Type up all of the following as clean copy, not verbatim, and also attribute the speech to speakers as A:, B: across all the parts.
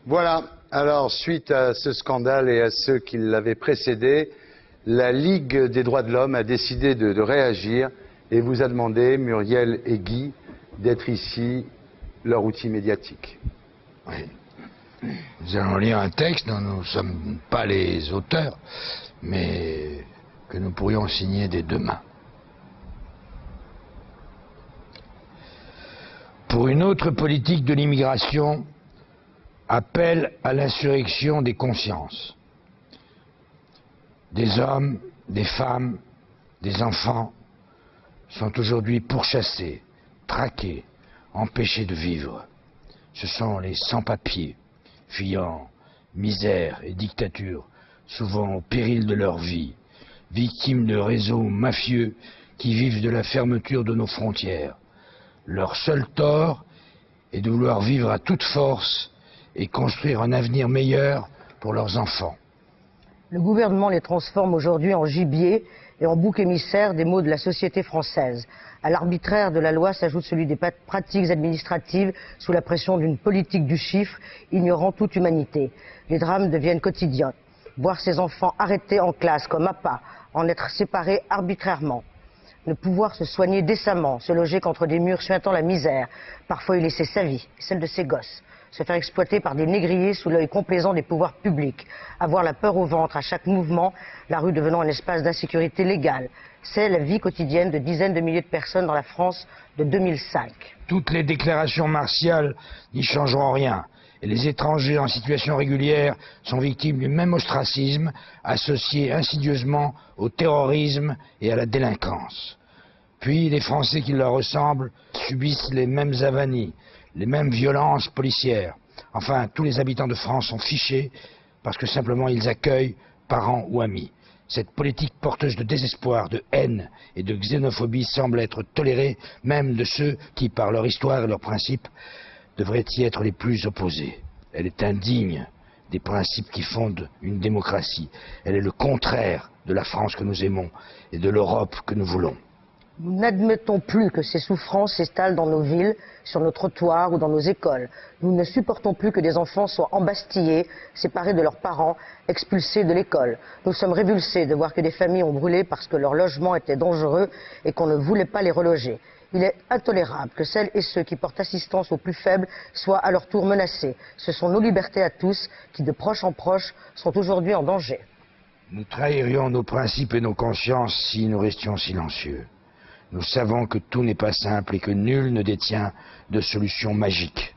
A: Voilà, alors suite à ce scandale et à ceux qui l'avaient précédé, la Ligue des droits de l'homme a décidé de réagir et vous a demandé, Muriel et Guy, d'être ici leur outil médiatique.
B: Oui. Nous allons lire un texte dont nous ne sommes pas les auteurs, mais que nous pourrions signer des deux mains. Pour une autre politique de l'immigration, appel à l'insurrection des consciences. Des hommes, des femmes, des enfants sont aujourd'hui pourchassés, traqués, empêchés de vivre. Ce sont les sans-papiers, fuyant misère et dictature, souvent au péril de leur vie, victimes de réseaux mafieux qui vivent de la fermeture de nos frontières. Leur seul tort est de vouloir vivre à toute force et construire un avenir meilleur pour leurs enfants.
C: Le gouvernement les transforme aujourd'hui en gibier et en bouc émissaire des maux de la société française. À l'arbitraire de la loi s'ajoute celui des pratiques administratives sous la pression d'une politique du chiffre ignorant toute humanité. Les drames deviennent quotidiens. Voir ses enfants arrêtés en classe comme appâts, en être séparés arbitrairement. Ne pouvoir se soigner décemment, se loger qu'entre des murs suintant la misère, parfois y laisser sa vie, celle de ses gosses. Se faire exploiter par des négriers sous l'œil complaisant des pouvoirs publics, avoir la peur au ventre à chaque mouvement, la rue devenant un espace d'insécurité légale. C'est la vie quotidienne de dizaines de milliers de personnes dans la France de 2005.
B: Toutes les déclarations martiales n'y changeront rien. Et les étrangers en situation régulière sont victimes du même ostracisme, associé insidieusement au terrorisme et à la délinquance. Puis les Français qui leur ressemblent subissent les mêmes avanies, les mêmes violences policières. Enfin, tous les habitants de France sont fichés parce que simplement ils accueillent parents ou amis. Cette politique porteuse de désespoir, de haine et de xénophobie semble être tolérée même de ceux qui, par leur histoire et leurs principes, devraient y être les plus opposés. Elle est indigne des principes qui fondent une démocratie. Elle est le contraire de la France que nous aimons et de l'Europe que nous voulons.
C: Nous n'admettons plus que ces souffrances s'installent dans nos villes, sur nos trottoirs ou dans nos écoles. Nous ne supportons plus que des enfants soient embastillés, séparés de leurs parents, expulsés de l'école. Nous sommes révulsés de voir que des familles ont brûlé parce que leur logement était dangereux et qu'on ne voulait pas les reloger. Il est intolérable que celles et ceux qui portent assistance aux plus faibles soient à leur tour menacés. Ce sont nos libertés à tous qui, de proche en proche, sont aujourd'hui en danger.
B: Nous trahirions nos principes et nos consciences si nous restions silencieux. Nous savons que tout n'est pas simple et que nul ne détient de solution magique.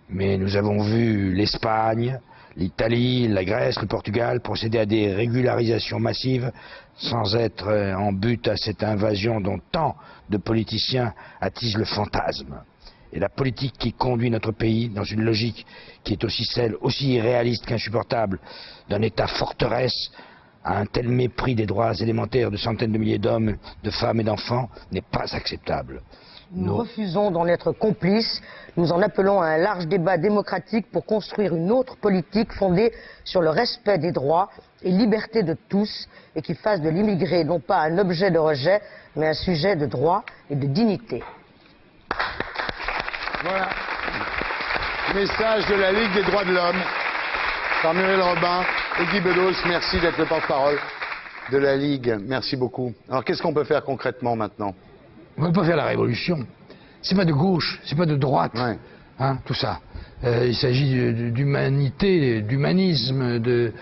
B: Mais nous avons vu l'Espagne, l'Italie, la Grèce, le Portugal procéder à des régularisations massives sans être en but à cette invasion dont tant de politiciens attisent le fantasme. Et la politique qui conduit notre pays dans une logique qui est aussi celle, aussi irréaliste qu'insupportable, d'un État forteresse, à un tel mépris des droits élémentaires de centaines de milliers d'hommes, de femmes et d'enfants n'est pas acceptable.
C: Nous refusons d'en être complices. Nous en appelons à un large débat démocratique pour construire une autre politique fondée sur le respect des droits et liberté de tous et qui fasse de l'immigré non pas un objet de rejet, mais un sujet de droit et de dignité.
A: Voilà. Message de la Ligue des droits de l'homme par Muriel Robin et Guy Bedos. Merci d'être le porte-parole de la Ligue. Merci beaucoup. Alors qu'est-ce qu'on peut faire concrètement maintenant?
B: On ne peut pas faire la révolution. C'est pas de gauche, c'est pas de droite,
A: ouais.
B: Hein, tout ça. Il s'agit d'humanité, d'humanisme, de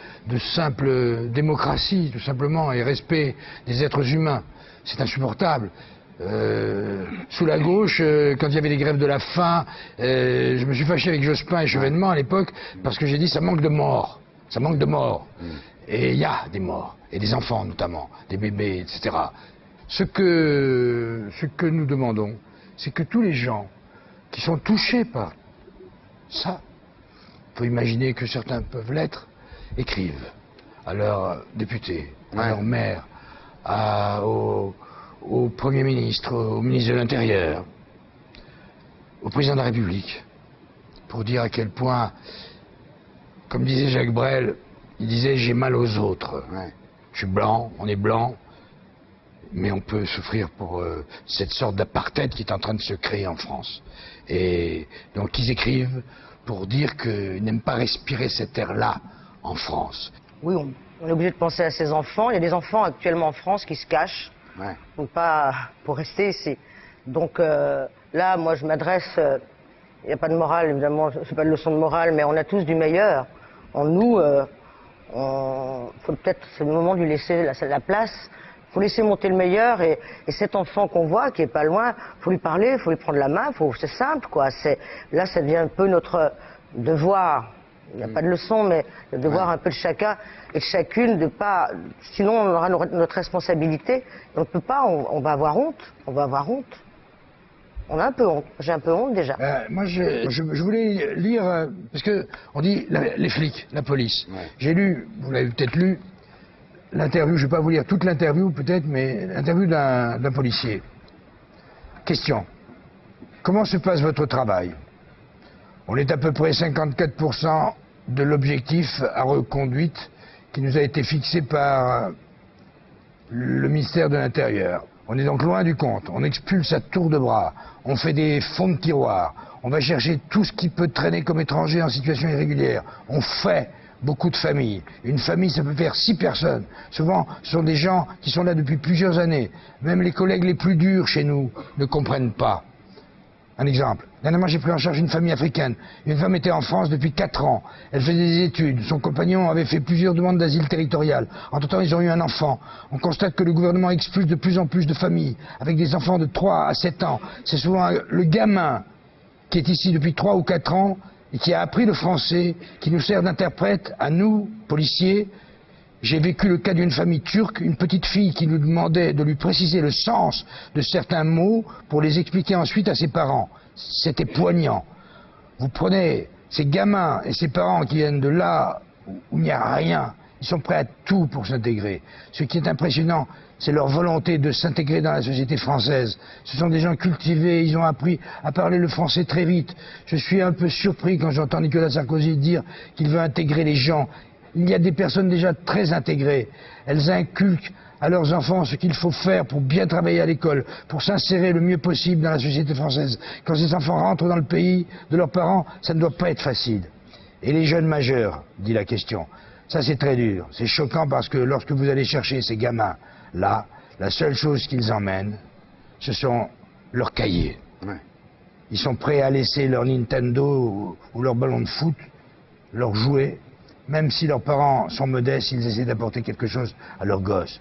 B: simple démocratie, tout simplement, et respect des êtres humains. C'est insupportable. Sous la gauche, quand il y avait des grèves de la faim, je me suis fâché avec Jospin et Chevènement à l'époque parce que j'ai dit ça manque de morts, ça manque de morts. Et il y a des morts, et des enfants notamment, des bébés, etc. Ce que nous demandons, c'est que tous les gens qui sont touchés par ça, il faut imaginer que certains peuvent l'être, écrivent à leurs députés, à leurs maires, au Premier ministre, au ministre de l'Intérieur, au président de la République, pour dire à quel point, comme disait Jacques Brel, il disait « j'ai mal aux autres ». Je suis blanc, on est blanc, mais on peut souffrir pour cette sorte d'apartheid qui est en train de se créer en France. Et donc ils écrivent pour dire qu'ils n'aiment pas respirer cet air-là en France.
C: Oui, on est obligé de penser à ces enfants. Il y a des enfants actuellement en France qui se cachent pour rester ici. Donc là, moi, je m'adresse... Il n'y a pas de morale, évidemment, c'est pas de leçon de morale, mais on a tous du meilleur. En nous, faut peut-être, c'est le moment de lui laisser la place. Il faut laisser monter le meilleur et cet enfant qu'on voit, qui est pas loin, faut lui parler, faut lui prendre la main, c'est simple, quoi. Là, ça devient un peu notre devoir. Il n'y a pas de leçon, mais le devoir un peu de chacun et de chacune de pas. Sinon, on aura notre responsabilité. On ne peut pas, on va avoir honte. On va avoir honte. On a un peu honte. J'ai un peu honte déjà.
B: Moi, je voulais lire, parce que on dit les flics, la police. J'ai lu, vous l'avez peut-être lu, l'interview, je ne vais pas vous lire toute l'interview peut-être, mais l'interview d'un policier. Question. Comment se passe votre travail? On est à peu près 54% de l'objectif à reconduite qui nous a été fixé par le ministère de l'Intérieur. On est donc loin du compte. On expulse à tour de bras. On fait des fonds de tiroir. On va chercher tout ce qui peut traîner comme étranger en situation irrégulière. On fait beaucoup de familles. Une famille, ça peut faire 6 personnes. Souvent, ce sont des gens qui sont là depuis plusieurs années. Même les collègues les plus durs chez nous ne comprennent pas. Un exemple. Dernièrement, j'ai pris en charge une famille africaine. Une femme était en France depuis 4 ans. Elle faisait des études. Son compagnon avait fait plusieurs demandes d'asile territorial. Entre-temps, ils ont eu un enfant. On constate que le gouvernement expulse de plus en plus de familles, avec des enfants de 3 à 7 ans. C'est souvent le gamin qui est ici depuis 3 ou 4 ans et qui a appris le français, qui nous sert d'interprète à nous, policiers. J'ai vécu le cas d'une famille turque, une petite fille qui nous demandait de lui préciser le sens de certains mots pour les expliquer ensuite à ses parents. C'était poignant. Vous prenez ces gamins et ces parents qui viennent de là où il n'y a rien, ils sont prêts à tout pour s'intégrer. Ce qui est impressionnant, c'est leur volonté de s'intégrer dans la société française. Ce sont des gens cultivés, ils ont appris à parler le français très vite. Je suis un peu surpris quand j'entends Nicolas Sarkozy dire qu'il veut intégrer les gens. Il y a des personnes déjà très intégrées. Elles inculquent à leurs enfants ce qu'il faut faire pour bien travailler à l'école, pour s'insérer le mieux possible dans la société française. Quand ces enfants rentrent dans le pays de leurs parents, ça ne doit pas être facile. Et les jeunes majeurs, dit la question, ça c'est très dur. C'est choquant parce que lorsque vous allez chercher ces gamins-là, la seule chose qu'ils emmènent, ce sont leurs cahiers. Ils sont prêts à laisser leur Nintendo ou leur ballon de foot, leurs jouets. Même si leurs parents sont modestes, ils essaient d'apporter quelque chose à leurs gosses.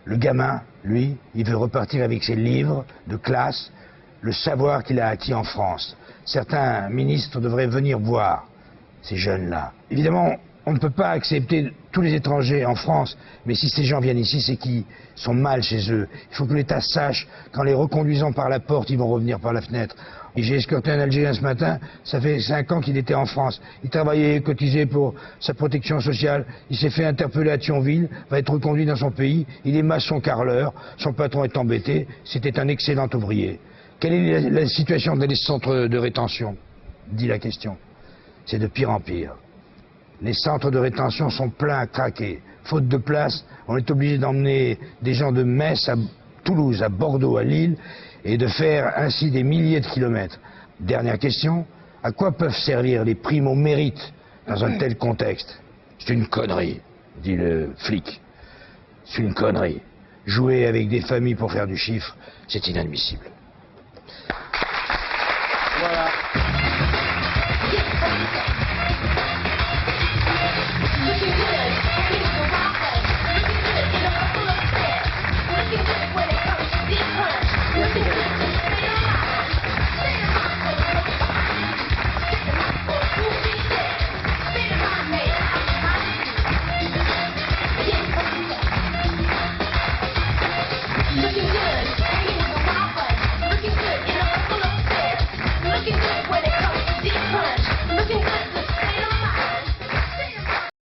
B: Le gamin, lui, il veut repartir avec ses livres de classe, le savoir qu'il a acquis en France. Certains ministres devraient venir voir ces jeunes-là. Évidemment, on ne peut pas accepter tous les étrangers en France, mais si ces gens viennent ici, c'est qu'ils sont mal chez eux. Il faut que l'État sache qu'en les reconduisant par la porte, ils vont revenir par la fenêtre. Et j'ai escorté un Algérien ce matin, ça fait 5 ans qu'il était en France. Il travaillait, cotisait pour sa protection sociale, il s'est fait interpeller à Thionville, va être reconduit dans son pays, il est maçon carreleur, son patron est embêté, c'était un excellent ouvrier. Quelle est la situation dans les centres de rétention? Dit la question. C'est de pire en pire. Les centres de rétention sont pleins à craquer. Faute de place, on est obligé d'emmener des gens de Metz à Toulouse, à Bordeaux, à Lille, et de faire ainsi des milliers de kilomètres. Dernière question, à quoi peuvent servir les primo-mérites dans un tel contexte? C'est une connerie, dit le flic. C'est une connerie. Jouer avec des familles pour faire du chiffre, c'est inadmissible.